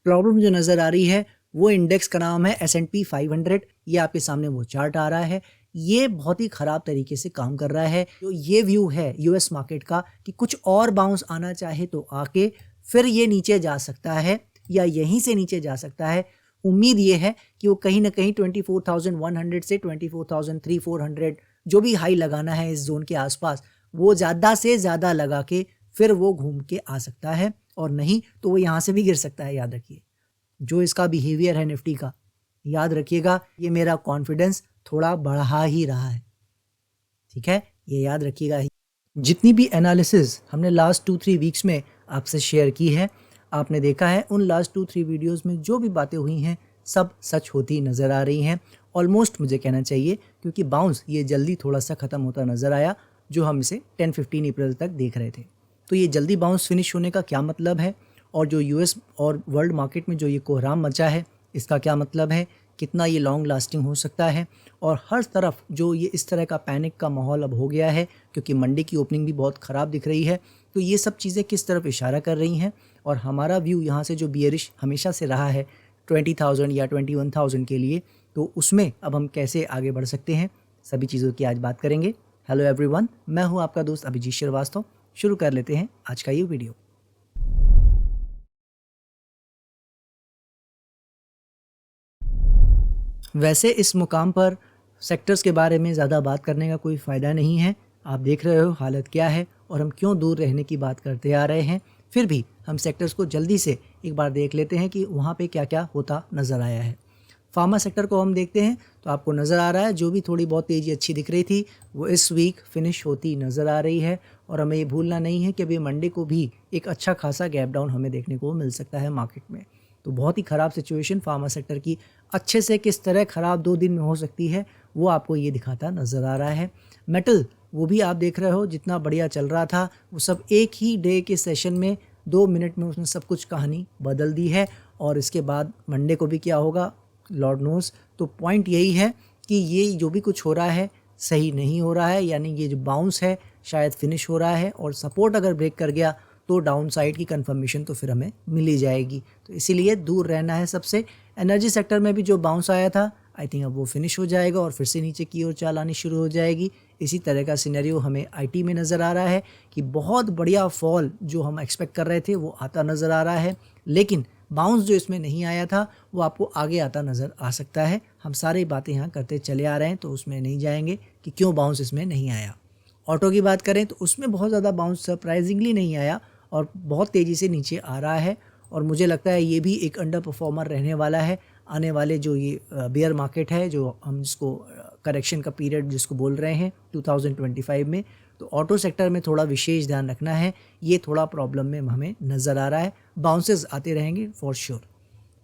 Problem जो नज़र आ रही है वो इंडेक्स का नाम है S&P 500। ये आपके सामने वो चार्ट आ रहा है, ये बहुत ही ख़राब तरीके से काम कर रहा है। तो ये व्यू है यूएस मार्केट का कि कुछ और बाउंस आना चाहे तो आके फिर ये नीचे जा सकता है या यहीं से नीचे जा सकता है। उम्मीद ये है कि वो कहीं ना कहीं 24,100 से 24,300-400 जो भी हाई लगाना है इस जोन के आसपास, वो ज़्यादा से ज़्यादा लगा के फिर वो घूम के आ सकता है, और नहीं तो वो यहाँ से भी गिर सकता है। याद रखिए जो इसका बिहेवियर है निफ्टी का, याद रखिएगा ये मेरा कॉन्फिडेंस थोड़ा बढ़ा ही रहा है। ठीक है, ये याद रखिएगा। जितनी भी एनालिसिस हमने लास्ट 2-3 वीक्स में आपसे शेयर की है, आपने देखा है उन लास्ट 2-3 वीडियोस में जो भी बातें हुई हैं सब सच होती नज़र आ रही हैं ऑलमोस्ट, मुझे कहना चाहिए, क्योंकि बाउंस ये जल्दी थोड़ा सा ख़त्म होता नज़र आया जो हम इसे 10-15 अप्रैल तक देख रहे थे। तो ये जल्दी बाउंस फिनिश होने का क्या मतलब है, और जो यूएस और वर्ल्ड मार्केट में जो ये कोहराम मचा है इसका क्या मतलब है, कितना ये लॉन्ग लास्टिंग हो सकता है, और हर तरफ जो ये इस तरह का पैनिक का माहौल अब हो गया है क्योंकि मंडे की ओपनिंग भी बहुत ख़राब दिख रही है। तो ये सब चीज़ें किस तरफ इशारा कर रही हैं, और हमारा व्यू यहाँ से जो बियरिश हमेशा से रहा है 20,000 या 21,000 के लिए, तो उसमें अब हम कैसे आगे बढ़ सकते हैं, सभी चीज़ों की आज बात करेंगे। हेलो एवरीवन, मैं हूँ आपका दोस्त अभिजीत श्रीवास्तव। शुरू कर लेते हैं आज का ये वीडियो। वैसे इस मुकाम पर सेक्टर्स के बारे में ज़्यादा बात करने का कोई फ़ायदा नहीं है। आप देख रहे हो हालत क्या है और हम क्यों दूर रहने की बात करते आ रहे हैं। फिर भी हम सेक्टर्स को जल्दी से एक बार देख लेते हैं कि वहाँ पे क्या क्या होता नज़र आया है। फार्मा सेक्टर को हम देखते हैं तो आपको नज़र आ रहा है जो भी थोड़ी बहुत तेज़ी अच्छी दिख रही थी वो इस वीक फिनिश होती नज़र आ रही है, और हमें ये भूलना नहीं है कि अभी मंडे को भी एक अच्छा खासा गैप डाउन हमें देखने को मिल सकता है मार्केट में। तो बहुत ही ख़राब सिचुएशन फार्मा सेक्टर की अच्छे से किस तरह ख़राब 2 दिन में हो सकती है वो आपको ये दिखाता नज़र आ रहा है। मेटल वो भी आप देख रहे हो जितना बढ़िया चल रहा था वो सब एक ही डे के सेशन में 2 मिनट में उसने सब कुछ कहानी बदल दी है, और इसके बाद मंडे को भी क्या होगा लॉर्ड नोस। तो पॉइंट यही है कि ये जो भी कुछ हो रहा है सही नहीं हो रहा है, यानी ये जो बाउंस है शायद फिनिश हो रहा है, और सपोर्ट अगर ब्रेक कर गया तो डाउन साइड की कंफर्मेशन तो फिर हमें मिल ही जाएगी। तो इसीलिए दूर रहना है सबसे। एनर्जी सेक्टर में भी जो बाउंस आया था आई थिंक अब वो फिनिश हो जाएगा और फिर से नीचे की ओर चाल आनी शुरू हो जाएगी। इसी तरह का सिनेरियो हमें आईटी में नज़र आ रहा है कि बहुत बढ़िया फॉल जो हम एक्सपेक्ट कर रहे थे वो आता नज़र आ रहा है, लेकिन बाउंस जो इसमें नहीं आया था वो आपको आगे आता नज़र आ सकता है। हम सारी बातें यहाँ करते चले आ रहे हैं तो उसमें नहीं जाएंगे कि क्यों बाउंस इसमें नहीं आया। ऑटो की बात करें तो उसमें बहुत ज़्यादा बाउंस सरप्राइजिंगली नहीं आया और बहुत तेज़ी से नीचे आ रहा है, और मुझे लगता है ये भी एक अंडर परफॉर्मर रहने वाला है आने वाले जो ये बियर मार्केट है, जो हम जिसको करेक्शन का पीरियड जिसको बोल रहे हैं 2025 में। तो ऑटो सेक्टर में थोड़ा विशेष ध्यान रखना है, ये थोड़ा प्रॉब्लम में हमें नज़र आ रहा है। बाउंसेस आते रहेंगे फॉर श्योर।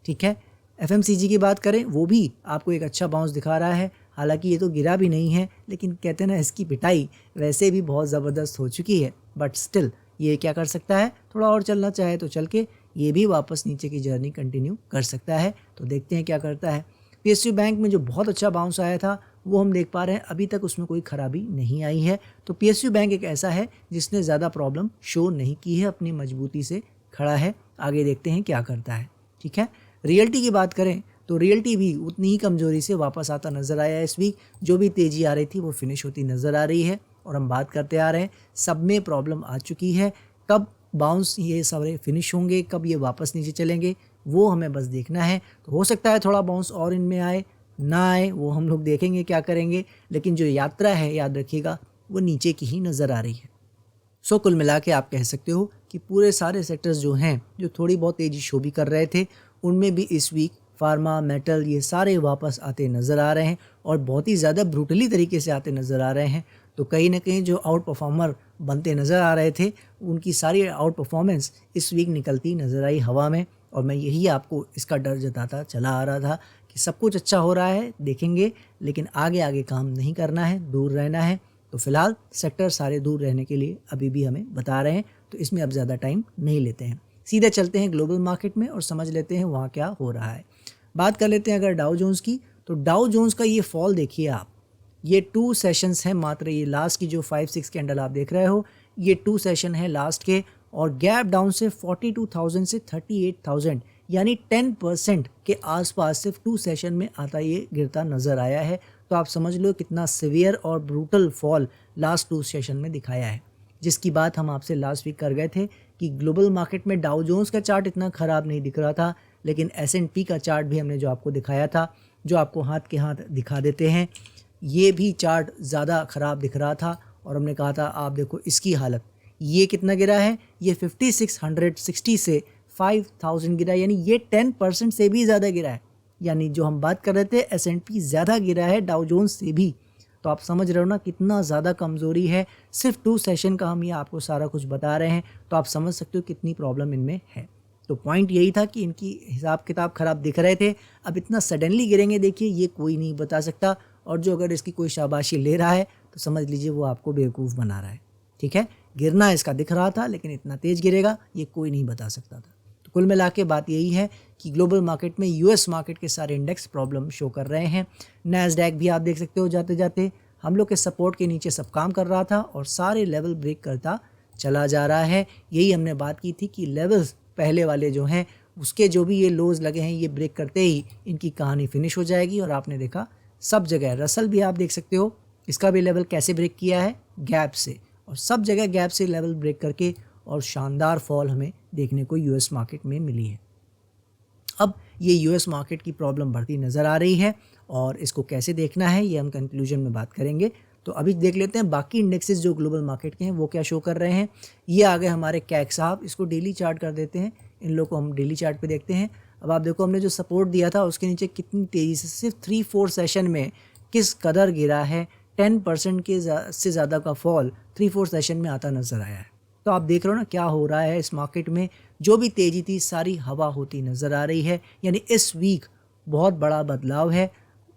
ठीक है, एफएमसीजी की बात करें वो भी आपको एक अच्छा बाउंस दिखा रहा है, हालांकि ये तो गिरा भी नहीं है, लेकिन कहते हैं ना इसकी पिटाई वैसे भी बहुत ज़बरदस्त हो चुकी है, बट स्टिल ये क्या कर सकता है, थोड़ा और चलना चाहे तो चल के ये भी वापस नीचे की जर्नी कंटिन्यू कर सकता है। तो देखते हैं क्या करता है। पीएसयू बैंक में जो बहुत अच्छा बाउंस आया था वो हम देख पा रहे हैं अभी तक उसमें कोई खराबी नहीं आई है। तो पीएसयू बैंक एक ऐसा है जिसने ज़्यादा प्रॉब्लम शो नहीं की है, अपनी मजबूती से खड़ा है। आगे देखते हैं क्या करता है। ठीक है, रियल्टी की बात करें तो रियल्टी भी उतनी ही कमज़ोरी से वापस आता नज़र आया इस वीक। जो भी तेज़ी आ रही थी वो फिनिश होती नज़र आ रही है, और हम बात करते आ रहे हैं सब में प्रॉब्लम आ चुकी है। कब बाउंस ये सारे फिनिश होंगे, कब ये वापस नीचे चलेंगे, वो हमें बस देखना है। तो हो सकता है थोड़ा बाउंस और इनमें आए ना आए, वो हम लोग देखेंगे क्या करेंगे, लेकिन जो यात्रा है याद रखिएगा वो नीचे की ही नज़र आ रही है। सो कुल मिला के आप कह सकते हो कि पूरे सारे सेक्टर्स जो हैं जो थोड़ी बहुत तेज़ी शो भी कर रहे थे उनमें भी इस वीक फार्मा मेटल ये सारे वापस आते नज़र आ रहे हैं, और बहुत ही ज़्यादा ब्रूटली तरीके से आते नज़र आ रहे हैं। तो कहीं ना कहीं जो आउट परफॉर्मर बनते नज़र आ रहे थे उनकी सारी आउट परफॉर्मेंस इस वीक निकलती नज़र आई हवा में, और मैं यही आपको इसका डर जताता चला आ रहा था कि सब कुछ अच्छा हो रहा है देखेंगे, लेकिन आगे आगे काम नहीं करना है, दूर रहना है। तो फिलहाल सेक्टर सारे दूर रहने के लिए अभी भी हमें बता रहे हैं, तो इसमें अब ज़्यादा टाइम नहीं लेते हैं, सीधे चलते हैं ग्लोबल मार्केट में और समझ लेते हैं वहाँ क्या हो रहा है। बात कर लेते हैं अगर डाउ जोन्स की, तो डाउ जोन्स का ये फॉल देखिए आप, ये 2 सेशंस हैं मात्र। ये लास्ट की जो 5-6 कैंडल आप देख रहे हो ये 2 सेशन है लास्ट के, और गैप डाउन से 42,000 से 38,000 यानी 10% के आसपास सिर्फ 2 सेशन में आता ये गिरता नज़र आया है। तो आप समझ लो कितना सिवियर और ब्रूटल फॉल लास्ट 2 सेशन में दिखाया है, जिसकी बात हम आपसे लास्ट वीक कर गए थे कि ग्लोबल मार्केट में डाउ जोन्स का चार्ट इतना ख़राब नहीं दिख रहा था, लेकिन S&P का चार्ट भी हमने जो आपको दिखाया था, जो आपको हाथ के हाथ दिखा देते हैं, ये भी चार्ट ज़्यादा ख़राब दिख रहा था। और हमने कहा था आप देखो इसकी हालत, ये कितना गिरा है, ये 5660 से 5000 गिरा, यानी ये 10% से भी ज़्यादा गिरा है। यानी जो हम बात कर रहे थे S&P ज़्यादा गिरा है डाउ जोन्स से भी। तो आप समझ रहे हो ना कितना ज़्यादा कमज़ोरी है। सिर्फ 2 सेशन का हम ये आपको सारा कुछ बता रहे हैं, तो आप समझ सकते हो कितनी प्रॉब्लम इनमें है। तो पॉइंट यही था कि इनकी हिसाब किताब ख़राब दिख रहे थे, अब इतना सडनली गिरेंगे देखिए ये कोई नहीं बता सकता। और जो अगर इसकी कोई शाबाशी ले रहा है तो समझ लीजिए वो आपको बेवकूफ़ बना रहा है। ठीक है, गिरना इसका दिख रहा था, लेकिन इतना तेज़ गिरेगा ये कोई नहीं बता सकता था। तो कुल मिला के बात यही है कि ग्लोबल मार्केट में US मार्केट के सारे इंडेक्स प्रॉब्लम शो कर रहे हैं। नैस्डैक भी आप देख सकते हो जाते जाते हम लोग के सपोर्ट के नीचे सब काम कर रहा था और सारे लेवल ब्रेक करता चला जा रहा है। यही हमने बात की थी कि लेवल्स पहले वाले जो हैं उसके जो भी ये लोज लगे हैं ये ब्रेक करते ही इनकी कहानी फिनिश हो जाएगी। और आपने देखा सब जगह, रसल भी आप देख सकते हो, इसका भी लेवल कैसे ब्रेक किया है, गैप से, और सब जगह गैप से लेवल ब्रेक करके और शानदार फॉल हमें देखने को US मार्केट में मिली है। अब ये US मार्केट की प्रॉब्लम बढ़ती नज़र आ रही है और इसको कैसे देखना है ये हम कंक्लूजन में बात करेंगे। तो अभी देख लेते हैं बाकी इंडेक्सेस जो ग्लोबल मार्केट के हैं वो क्या शो कर रहे हैं। ये आ गए हमारे कैक साहब, इसको डेली चार्ट कर देते हैं, इन लोग को हम डेली चार्ट पे देखते हैं। अब आप देखो हमने जो सपोर्ट दिया था उसके नीचे कितनी तेज़ी से सिर्फ 3-4 सेशन में किस कदर गिरा है। 10% के से ज़्यादा का फॉल 3-4 सेशन में आता नज़र आया है। तो आप देख रहे हो ना क्या हो रहा है इस मार्केट में, जो भी तेज़ी थी सारी हवा होती नज़र आ रही है। यानी इस वीक बहुत बड़ा बदलाव है।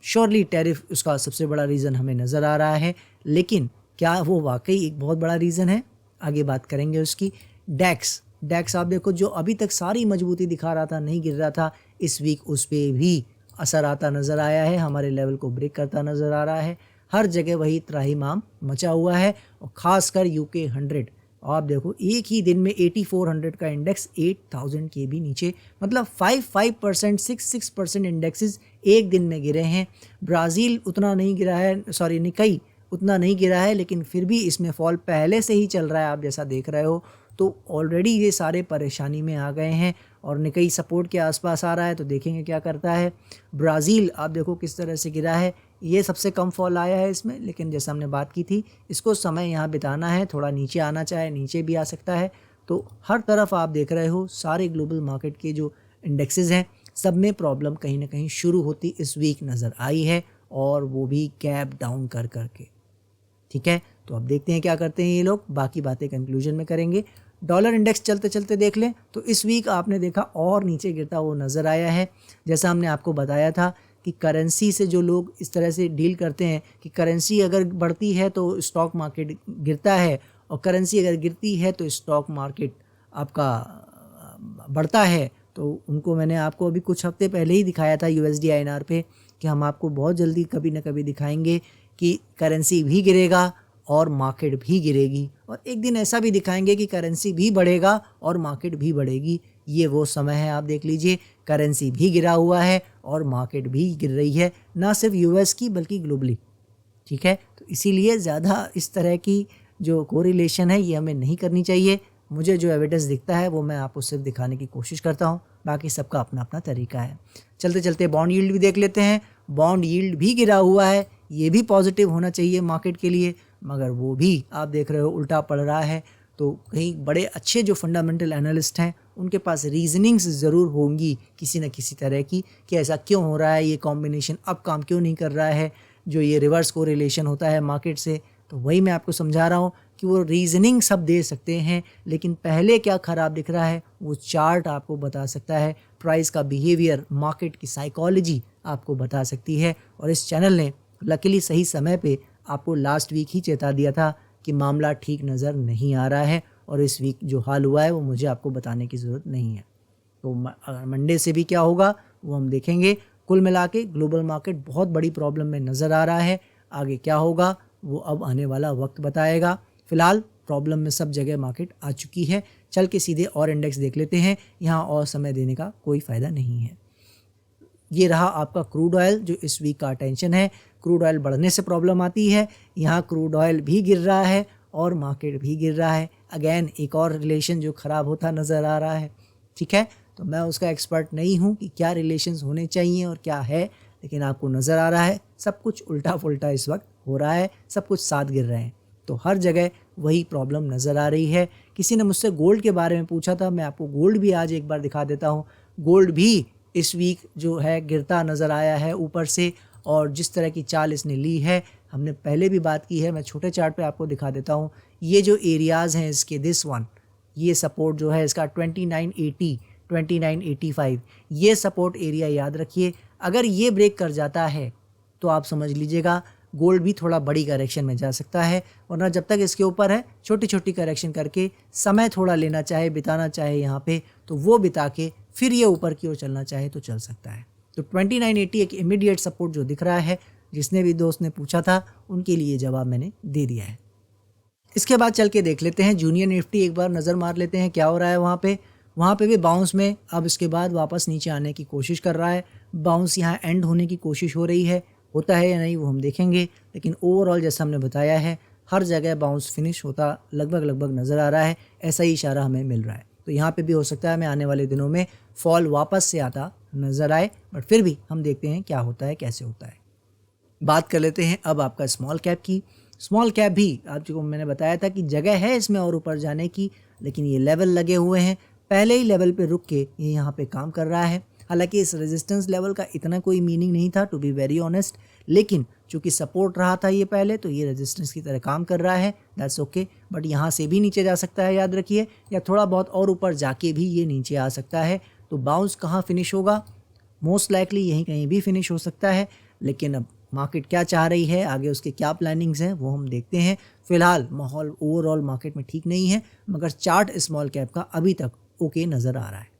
श्योरली टैरिफ उसका सबसे बड़ा रीज़न हमें नज़र आ रहा है, लेकिन क्या वो वाकई एक बहुत बड़ा रीज़न है, आगे बात करेंगे उसकी। डैक्स आप देखो जो अभी तक सारी मजबूती दिखा रहा था, नहीं गिर रहा था, इस वीक उस पर भी असर आता नज़र आया है, हमारे लेवल को ब्रेक करता नज़र आ रहा है। हर जगह वही त्राहिमाम मचा हुआ है और ख़ासकर UK 100 आप देखो एक ही दिन में 8400 का इंडेक्स 8000 के भी नीचे, मतलब 5% 6% इंडेक्सेस एक दिन में गिरे हैं। ब्राज़ील उतना नहीं गिरा है, सॉरी निकाई उतना नहीं गिरा है, लेकिन फिर भी इसमें फॉल पहले से ही चल रहा है, आप जैसा देख रहे हो। तो ऑलरेडी ये सारे परेशानी में आ गए हैं और निकाई सपोर्ट के आसपास आ रहा है, तो देखेंगे क्या करता है। ब्राज़ील आप देखो किस तरह से गिरा है, ये सबसे कम फॉल आया है इसमें, लेकिन जैसा हमने बात की थी इसको समय यहाँ बिताना है, थोड़ा नीचे आना चाहे नीचे भी आ सकता है। तो हर तरफ आप देख रहे हो सारे ग्लोबल मार्केट के जो इंडेक्सेस हैं सब में प्रॉब्लम कहीं ना कहीं शुरू होती इस वीक नज़र आई है, और वो भी गैप डाउन कर करके। ठीक है, तो अब देखते हैं क्या करते हैं ये लोग, बाकी बातें कंक्लूजन में करेंगे। डॉलर इंडेक्स चलते चलते देख लें तो इस वीक आपने देखा और नीचे गिरता हुआ नज़र आया है। जैसा हमने आपको बताया था कि करेंसी से जो लोग इस तरह से डील करते हैं कि करेंसी अगर बढ़ती है तो स्टॉक मार्केट गिरता है, और करेंसी अगर गिरती है तो स्टॉक मार्केट आपका बढ़ता है, तो उनको मैंने आपको अभी कुछ हफ्ते पहले ही दिखाया था USD INR पे कि हम आपको बहुत जल्दी कभी ना कभी दिखाएंगे कि करेंसी भी गिरेगा और मार्केट भी गिरेगी, और एक दिन ऐसा भी दिखाएंगे कि करेंसी भी बढ़ेगा और मार्केट भी बढ़ेगी। ये वो समय है, आप देख लीजिए करेंसी भी गिरा हुआ है और मार्केट भी गिर रही है, ना सिर्फ US की बल्कि ग्लोबली। ठीक है, तो इसीलिए ज़्यादा इस तरह की जो कोरिलेशन है ये हमें नहीं करनी चाहिए। मुझे जो एविडेंस दिखता है वो मैं आपको सिर्फ दिखाने की कोशिश करता हूँ, बाकी सबका अपना अपना तरीका है। चलते चलते बॉन्ड यील्ड भी देख लेते हैं। बॉन्ड यील्ड भी गिरा हुआ है, ये भी पॉजिटिव होना चाहिए मार्केट के लिए, मगर वो भी आप देख रहे हो उल्टा पड़ रहा है। तो कहीं बड़े अच्छे जो फंडामेंटल एनालिस्ट हैं उनके पास रीजनिंग्स ज़रूर होंगी किसी न किसी तरह की कि ऐसा क्यों हो रहा है, ये कॉम्बिनेशन अब काम क्यों नहीं कर रहा है, जो ये रिवर्स कोरिलेशन होता है मार्केट से। तो वही मैं आपको समझा रहा हूँ कि वो रीजनिंग सब दे सकते हैं, लेकिन पहले क्या ख़राब दिख रहा है वो चार्ट आपको बता सकता है, प्राइस का बिहेवियर, मार्केट की साइकोलॉजी आपको बता सकती है। और इस चैनल ने लकीली सही समय पे आपको लास्ट वीक ही चेता दिया था कि मामला ठीक नज़र नहीं आ रहा है, और इस वीक जो हाल हुआ है वो मुझे आपको बताने की ज़रूरत नहीं है। तो मंडे से भी क्या होगा वो हम देखेंगे। कुल मिला के ग्लोबल मार्केट बहुत बड़ी प्रॉब्लम में नज़र आ रहा है, आगे क्या होगा वो अब आने वाला वक्त बताएगा। फ़िलहाल प्रॉब्लम में सब जगह मार्केट आ चुकी है, चल के सीधे और इंडेक्स देख लेते हैं, यहाँ और समय देने का कोई फ़ायदा नहीं है। ये रहा आपका क्रूड ऑयल जो इस वीक का अटेंशन है। क्रूड ऑयल बढ़ने से प्रॉब्लम आती है, यहाँ क्रूड ऑयल भी गिर रहा है और मार्केट भी गिर रहा है। अगेन एक और रिलेशन जो ख़राब होता नज़र आ रहा है। ठीक है, तो मैं उसका एक्सपर्ट नहीं हूँ कि क्या रिलेशंस होने चाहिए और क्या है, लेकिन आपको नज़र आ रहा है सब कुछ उल्टा पुल्टा इस वक्त हो रहा है, सब कुछ साथ गिर रहे हैं। तो हर जगह वही प्रॉब्लम नज़र आ रही है। किसी ने मुझसे गोल्ड के बारे में पूछा था, मैं आपको गोल्ड भी आज एक बार दिखा देता हूँ। गोल्ड भी इस वीक जो है गिरता नज़र आया है ऊपर से, और जिस तरह की चाल इसने ली है हमने पहले भी बात की है। मैं छोटे चार्ट पे आपको दिखा देता हूँ। ये जो एरियाज़ हैं इसके, दिस वन, ये सपोर्ट जो है इसका 2980 2985, ये सपोर्ट एरिया याद रखिए। अगर ये ब्रेक कर जाता है तो आप समझ लीजिएगा गोल्ड भी थोड़ा बड़ी करेक्शन में जा सकता है, वरना जब तक इसके ऊपर है छोटी छोटी करेक्शन करके समय थोड़ा लेना चाहे, बिताना चाहे यहाँ पे, तो वो बिता के फिर ये ऊपर की ओर चलना चाहे तो चल सकता है। तो 2980 एक इमीडिएट सपोर्ट जो दिख रहा है, जिसने भी दोस्त ने पूछा था उनके लिए जवाब मैंने दे दिया है। इसके बाद चल के देख लेते हैं जूनियर निफ्टी, एक बार नज़र मार लेते हैं क्या हो रहा है वहाँ पे भी बाउंस में अब इसके बाद वापस नीचे आने की कोशिश कर रहा है। बाउंस यहाँ एंड होने की कोशिश हो रही है, होता है या नहीं वो हम देखेंगे, लेकिन ओवरऑल जैसा हमने बताया है हर जगह बाउंस फिनिश होता लगभग नज़र आ रहा है। ऐसा ही इशारा हमें मिल रहा है। तो यहाँ पे भी हो सकता है हमें आने वाले दिनों में फॉल वापस से आता नज़र आए, बट फिर भी हम देखते हैं क्या होता है, कैसे होता है। बात कर लेते हैं अब आपका स्मॉल कैप की। स्मॉल कैप भी आपको मैंने बताया था कि जगह है इसमें और ऊपर जाने की, लेकिन ये लेवल लगे हुए हैं, पहले ही लेवल पे रुक के ये यहाँ पे काम कर रहा है। हालांकि इस रेजिस्टेंस लेवल का इतना कोई मीनिंग नहीं था टू बी वेरी ऑनेस्ट, लेकिन चूंकि सपोर्ट रहा था ये पहले, तो ये रेजिस्टेंस की तरह काम कर रहा है, दैट्स ओके। बट यहाँ से भी नीचे जा सकता है याद रखिए, या थोड़ा बहुत और ऊपर जाके भी ये नीचे आ सकता है। तो बाउंस कहाँ फिनिश होगा, मोस्ट लाइकली यहीं कहीं भी फिनिश हो सकता है। लेकिन अब मार्केट क्या चाह रही है, आगे उसके क्या प्लानिंग्स हैं वो हम देखते हैं। फिलहाल माहौल ओवरऑल मार्केट में ठीक नहीं है, मगर चार्ट स्मॉल कैप का अभी तक ओके नज़र आ रहा है।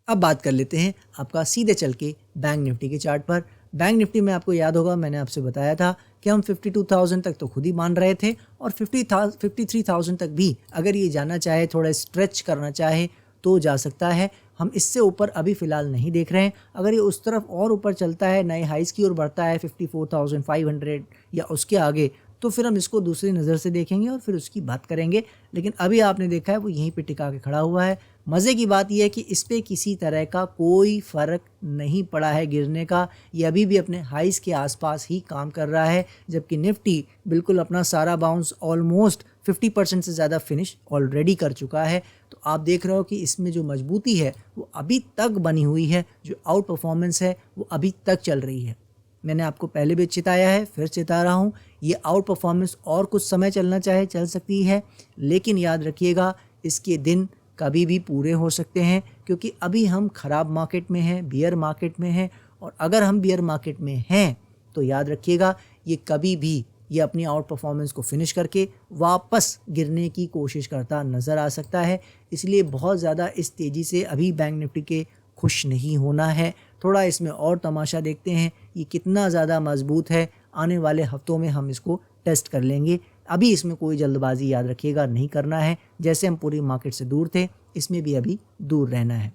अब बात कर लेते हैं आपका सीधे चल के बैंक निफ्टी के चार्ट पर। बैंक निफ्टी में आपको याद होगा मैंने आपसे बताया था कि हम 52,000 तक तो खुद ही मान रहे थे, और 53,000 तक भी अगर ये जाना चाहे, थोड़ा स्ट्रेच करना चाहे तो जा सकता है। हम इससे ऊपर अभी फ़िलहाल नहीं देख रहे हैं। अगर ये उस तरफ और ऊपर चलता है, नए हाइस की ओर बढ़ता है 54,500 या उसके आगे, तो फिर हम इसको दूसरी नज़र से देखेंगे और फिर उसकी बात करेंगे। लेकिन अभी आपने देखा है वो यहीं पे टिका के खड़ा हुआ है। मज़े की बात यह है कि इस पर किसी तरह का कोई फ़र्क नहीं पड़ा है गिरने का, ये अभी भी अपने हाइस के आसपास ही काम कर रहा है, जबकि निफ्टी बिल्कुल अपना सारा बाउंस ऑलमोस्ट 50% से ज़्यादा फिनिश ऑलरेडी कर चुका है। तो आप देख रहे हो कि इसमें जो मजबूती है वो अभी तक बनी हुई है, जो आउट परफॉर्मेंस है वो अभी तक चल रही है। मैंने आपको पहले भी चिताया है, फिर चिता रहा हूँ, ये आउट परफॉर्मेंस और कुछ समय चलना चाहे चल सकती है, लेकिन याद रखिएगा इसके दिन कभी भी पूरे हो सकते हैं, क्योंकि अभी हम ख़राब मार्केट में हैं, बियर मार्केट में हैं। और अगर हम बियर मार्केट में हैं तो याद रखिएगा ये कभी भी ये अपनी आउट परफॉर्मेंस को फिनिश करके वापस गिरने की कोशिश करता नज़र आ सकता है। इसलिए बहुत ज़्यादा इस तेज़ी से अभी बैंक निफ्टी के खुश नहीं होना है। थोड़ा इसमें और तमाशा देखते हैं ये कितना ज़्यादा मजबूत है। आने वाले हफ्तों में हम इसको टेस्ट कर लेंगे। अभी इसमें कोई जल्दबाजी याद रखिएगा नहीं करना है। जैसे हम पूरी मार्केट से दूर थे, इसमें भी अभी दूर रहना है।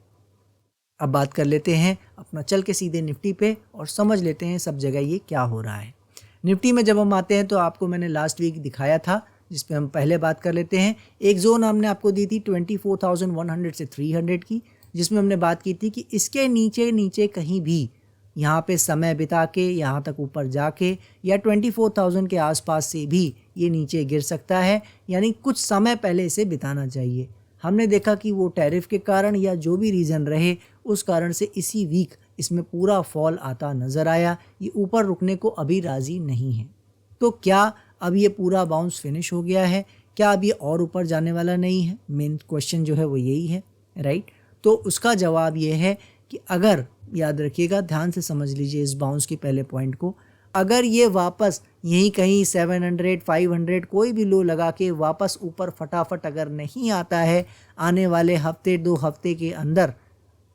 अब बात कर लेते हैं अपना चल के सीधे निफ्टी पे और समझ लेते हैं सब जगह ये क्या हो रहा है। निफ्टी में जब हम आते हैं तो आपको मैंने लास्ट वीक दिखाया था, जिस पे हम पहले बात कर लेते हैं। एक जोन हमने आपको दी थी 24,100 से 300 की, जिसमें हमने बात की थी कि इसके नीचे कहीं भी यहाँ पे समय बिता के यहाँ तक ऊपर जाके या 24,000 के आसपास से भी ये नीचे गिर सकता है, यानी कुछ समय पहले इसे बिताना चाहिए। हमने देखा कि वो टैरिफ के कारण या जो भी रीज़न रहे उस कारण से इसी वीक इसमें पूरा फॉल आता नज़र आया। ये ऊपर रुकने को अभी राज़ी नहीं है। तो क्या अब ये पूरा बाउंस फिनिश हो गया है? क्या अब ये और ऊपर जाने वाला नहीं है? मेन क्वेश्चन जो है वो यही है, राइट? तो उसका जवाब ये है कि अगर याद रखिएगा, ध्यान से समझ लीजिए इस बाउंस के पहले पॉइंट को, अगर ये वापस यहीं कहीं 700 500 कोई भी लो लगा के वापस ऊपर फटाफट अगर नहीं आता है आने वाले हफ्ते 2 हफ्ते के अंदर,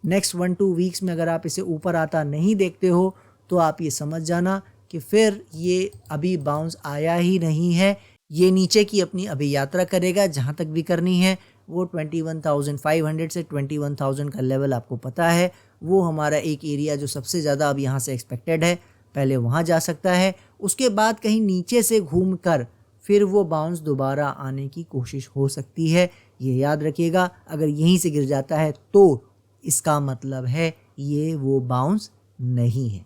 नेक्स्ट 1-2 वीक्स में अगर आप इसे ऊपर आता नहीं देखते हो, तो आप ये समझ जाना कि फिर ये अभी बाउंस आया ही नहीं है। ये नीचे की अपनी अभी यात्रा करेगा जहाँ तक भी करनी है, वो 21,500 से 21,000 का लेवल आपको पता है, वो हमारा एक एरिया जो सबसे ज़्यादा अब यहाँ से एक्सपेक्टेड है, पहले वहाँ जा सकता है। उसके बाद कहीं नीचे से घूम कर फिर वो बाउंस दोबारा आने की कोशिश हो सकती है। ये याद रखिएगा, अगर यहीं से गिर जाता है तो इसका मतलब है ये वो बाउंस नहीं है।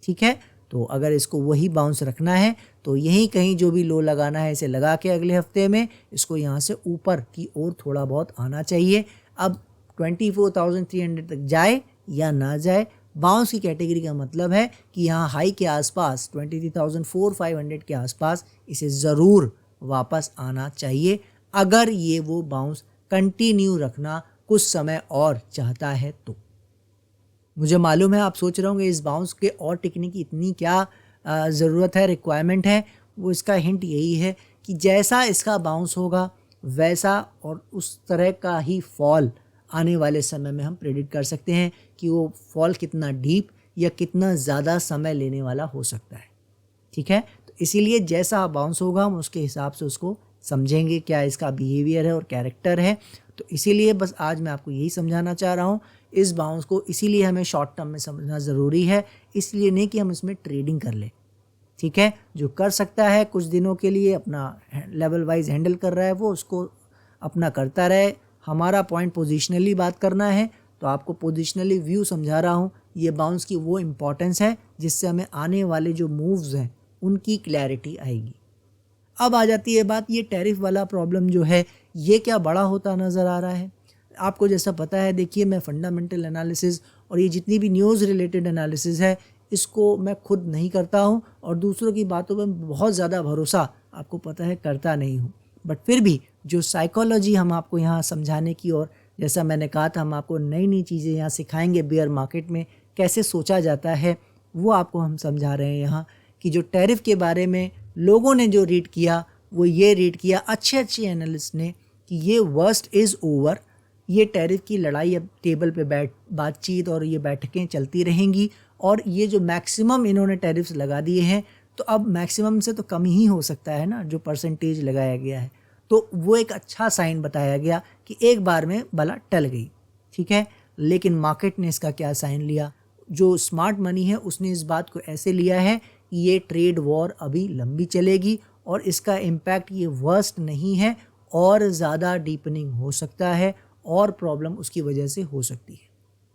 ठीक है, तो अगर इसको वही बाउंस रखना है तो यहीं कहीं जो भी लो लगाना है इसे लगा के अगले हफ्ते में इसको यहाँ से ऊपर की ओर थोड़ा बहुत आना चाहिए। अब 24,300 तक जाए या ना जाए, बाउंस की कैटेगरी का मतलब है कि यहाँ हाई के आसपास 23,400-500 के आसपास इसे ज़रूर वापस आना चाहिए, अगर ये वो बाउंस कंटिन्यू रखना कुछ समय और चाहता है तो। मुझे मालूम है आप सोच रहे होंगे इस बाउंस के और टिकने की इतनी क्या ज़रूरत है, रिक्वायरमेंट है। वो इसका हिंट यही है कि जैसा इसका बाउंस होगा वैसा और उस तरह का ही फॉल आने वाले समय में हम प्रेडिक्ट कर सकते हैं कि वो फॉल कितना डीप या कितना ज़्यादा समय लेने वाला हो सकता है। ठीक है, तो इसीलिए जैसा बाउंस होगा हम उसके हिसाब से उसको समझेंगे क्या इसका बिहेवियर है और कैरेक्टर है। तो इसीलिए बस आज मैं आपको यही समझाना चाह रहा हूँ, इस बाउंस को इसीलिए हमें शॉर्ट टर्म में समझना ज़रूरी है, इसलिए नहीं कि हम इसमें ट्रेडिंग कर लें। ठीक है, जो कर सकता है कुछ दिनों के लिए अपना लेवल वाइज हैंडल कर रहा है वो उसको अपना करता रहे। हमारा पॉइंट पोजिशनली बात करना है, तो आपको पोजिशनली व्यू समझा रहा हूँ। ये बाउंस की वो इम्पॉर्टेंस है जिससे हमें आने वाले जो मूव्स हैं उनकी क्लैरिटी आएगी। अब आ जाती है बात, ये टैरिफ वाला प्रॉब्लम जो है ये क्या बड़ा होता नज़र आ रहा है आपको। जैसा पता है, देखिए मैं फंडामेंटल एनालिसिस और ये जितनी भी न्यूज़ रिलेटेड एनालिसिस है इसको मैं खुद नहीं करता हूँ और दूसरों की बातों पर बहुत ज़्यादा भरोसा आपको पता है करता नहीं हूँ। बट फिर भी जो साइकोलॉजी हम आपको यहाँ समझाने की, और जैसा मैंने कहा था हम आपको नई नई चीज़ें यहाँ सिखाएंगे, बेयर मार्केट में कैसे सोचा जाता है वो आपको हम समझा रहे हैं यहाँ। कि जो टैरिफ के बारे में लोगों ने जो रीड किया वो ये रीड किया, अच्छे एनालिस्ट ने, कि ये वर्स्ट इज़ ओवर, ये टैरिफ की लड़ाई अब टेबल पे बातचीत और ये बैठकें चलती रहेंगी, और ये जो मैक्सिमम इन्होंने टैरिफ्स लगा दिए हैं तो अब मैक्सिमम से तो कम ही हो सकता है ना जो परसेंटेज लगाया गया है। तो वो एक अच्छा साइन बताया गया कि एक बार में बला टल गई। ठीक है, लेकिन मार्केट ने इसका क्या साइन लिया, जो स्मार्ट मनी है उसने इस बात को ऐसे लिया है कि ये ट्रेड वॉर अभी लंबी चलेगी और इसका इम्पैक्ट ये वर्स्ट नहीं है और ज़्यादा डीपनिंग हो सकता है और प्रॉब्लम उसकी वजह से हो सकती है।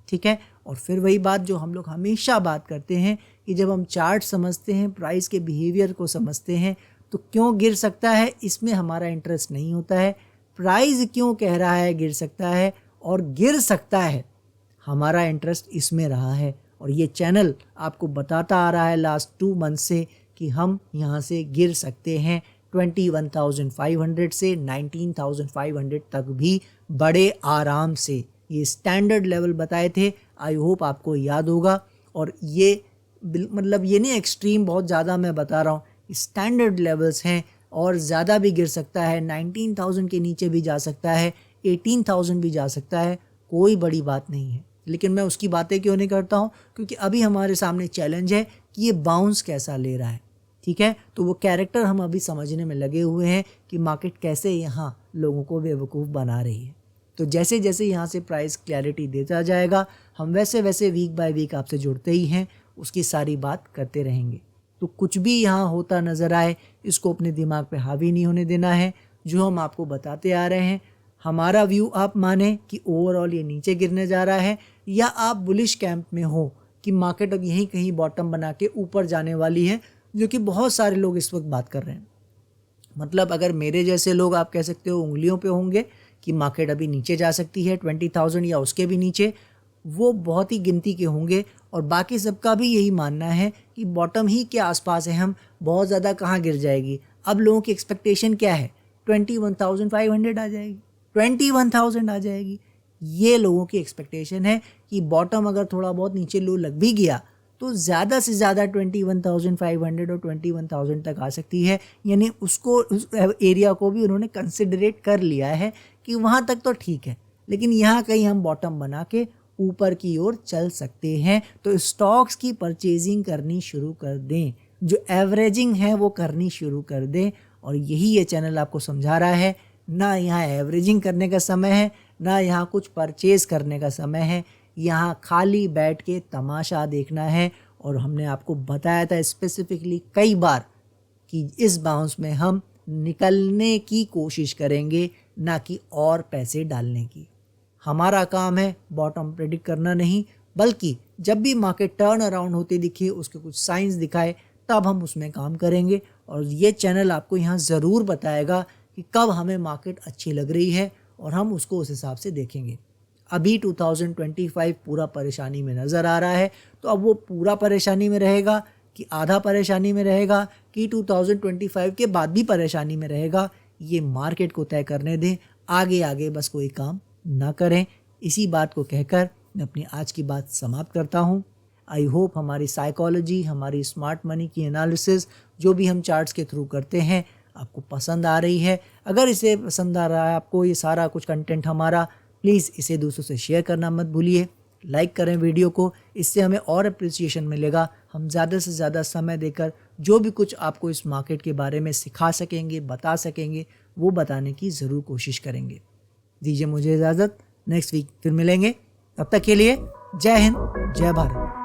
ठीक है, और फिर वही बात जो हम लोग हमेशा बात करते हैं कि जब हम चार्ट समझते हैं, प्राइस के बिहेवियर को समझते हैं, तो क्यों गिर सकता है इसमें हमारा इंटरेस्ट नहीं होता है, प्राइस क्यों कह रहा है गिर सकता है और गिर सकता है, हमारा इंटरेस्ट इसमें रहा है। और ये चैनल आपको बताता आ रहा है लास्ट 2 मंथ से कि हम यहाँ से गिर सकते हैं 21,500 से 19,500 तक भी बड़े आराम से। ये स्टैंडर्ड लेवल बताए थे, आई होप आपको याद होगा। और ये मतलब ये नहीं एक्सट्रीम बहुत ज़्यादा मैं बता रहा हूँ, स्टैंडर्ड लेवल्स हैं और ज़्यादा भी गिर सकता है, 19,000 के नीचे भी जा सकता है, 18,000 भी जा सकता है, कोई बड़ी बात नहीं है। लेकिन मैं उसकी बातें क्यों नहीं करता हूँ, क्योंकि अभी हमारे सामने चैलेंज है कि ये बाउंस कैसा ले रहा है। ठीक है, तो वो कैरेक्टर हम अभी समझने में लगे हुए हैं कि मार्केट कैसे यहाँ लोगों को बेवकूफ़ बना रही है। तो जैसे जैसे यहाँ से प्राइस क्लैरिटी देता जाएगा हम वैसे वैसे वीक बाय वीक आपसे जुड़ते ही हैं, उसकी सारी बात करते रहेंगे। तो कुछ भी यहाँ होता नज़र आए इसको अपने दिमाग पे हावी नहीं होने देना है। जो हम आपको बताते आ रहे हैं, हमारा व्यू आप माने कि ओवरऑल ये नीचे गिरने जा रहा है, या आप बुलिश कैंप में हो कि मार्केट अब यहीं कहीं बॉटम बना के ऊपर जाने वाली है, जो कि बहुत सारे लोग इस वक्त बात कर रहे हैं। मतलब अगर मेरे जैसे लोग आप कह सकते हो उंगलियों पे होंगे कि मार्केट अभी नीचे जा सकती है 20,000 या उसके भी नीचे, वो बहुत ही गिनती के होंगे। और बाकी सबका भी यही मानना है कि बॉटम ही के आसपास है, हम बहुत ज़्यादा कहाँ गिर जाएगी। अब लोगों की एक्सपेक्टेशन क्या है, 21,500 आ जाएगी, 21,000 आ जाएगी। ये लोगों की एक्सपेक्टेशन है कि बॉटम अगर थोड़ा बहुत नीचे लो लग भी गया तो ज़्यादा से ज़्यादा 21,500 और 21,000 तक आ सकती है। यानी उसको, उस एरिया को भी उन्होंने कंसिडरेट कर लिया है कि वहाँ तक तो ठीक है, लेकिन यहाँ कहीं हम बॉटम बना के ऊपर की ओर चल सकते हैं। तो स्टॉक्स की परचेजिंग करनी शुरू कर दें, जो एवरेजिंग है वो करनी शुरू कर दें। और यही ये चैनल आपको समझा रहा है, ना यहाँ एवरेजिंग करने का समय है, ना यहाँ कुछ परचेज करने का समय है। यहाँ खाली बैठ के तमाशा देखना है। और हमने आपको बताया था स्पेसिफिकली कई बार कि इस बाउंस में हम निकलने की कोशिश करेंगे, ना कि और पैसे डालने की। हमारा काम है बॉटम प्रेडिक्ट करना नहीं, बल्कि जब भी मार्केट टर्न अराउंड होती दिखे, उसके कुछ साइंस दिखाए, तब हम उसमें काम करेंगे। और ये चैनल आपको यहाँ ज़रूर बताएगा कि कब हमें मार्केट अच्छी लग रही है और हम उसको उस हिसाब से देखेंगे। अभी 2025 पूरा परेशानी में नज़र आ रहा है, तो अब वो पूरा परेशानी में रहेगा कि आधा परेशानी में रहेगा कि 2025 के बाद भी परेशानी में रहेगा, ये मार्केट को तय करने दें। आगे आगे बस कोई काम ना करें। इसी बात को कहकर मैं अपनी आज की बात समाप्त करता हूँ। आई होप हमारी साइकोलॉजी, हमारी स्मार्ट मनी की एनालिसिस जो भी हम चार्ट्स के थ्रू करते हैं आपको पसंद आ रही है। अगर इसे पसंद आ रहा है आपको ये सारा कुछ कंटेंट हमारा, प्लीज़ इसे दूसरों से शेयर करना मत भूलिए। लाइक करें वीडियो को, इससे हमें और अप्रिसिएशन मिलेगा। हम ज़्यादा से ज़्यादा समय देकर जो भी कुछ आपको इस मार्केट के बारे में सिखा सकेंगे, बता सकेंगे, वो बताने की ज़रूर कोशिश करेंगे। दीजिए मुझे इजाज़त, नेक्स्ट वीक फिर मिलेंगे। तब तक के लिए जय हिंद, जय भारत।